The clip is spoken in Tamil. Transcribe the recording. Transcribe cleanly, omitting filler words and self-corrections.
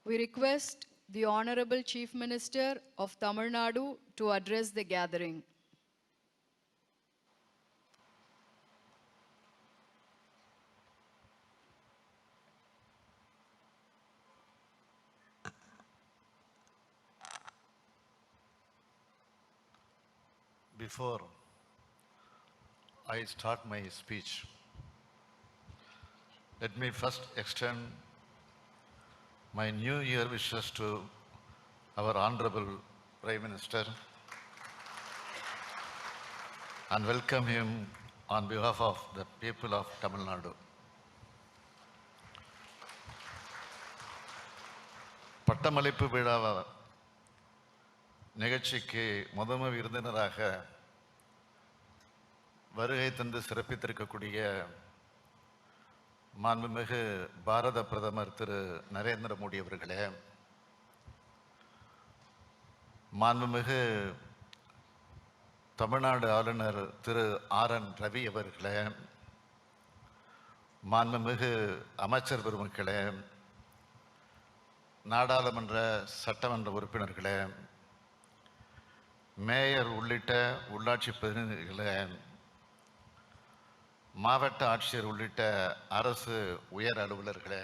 We request the Honorable Chief Minister of Tamil Nadu to address the gathering. Before I start my speech, let me first extend my New Year wishes to our Honorable Prime Minister and welcome him on behalf of the people of Tamil Nadu. பட்டமளிப்பு விழா நிகழ்ச்சிக்கு முதன்மை விருந்தினராக வருகை தந்து சிறப்பித்திருக்கக்கூடிய மாண்புமிகு பாரத பிரதமர் திரு நரேந்திர மோடி அவர்களே, மாண்புமிகு தமிழ்நாடு ஆளுநர் திரு ஆர்.என். ரவி அவர்களே, மாண்புமிகு அமைச்சர் பெருமக்களே, நாடாளுமன்ற சட்டமன்ற உறுப்பினர்களே, மேயர் உள்ளிட்ட உள்ளாட்சி பிரதிநிதிகளே, மாவட்ட ஆட்சியர் உள்ளிட்ட அரசு உயர் அலுவலர்களே,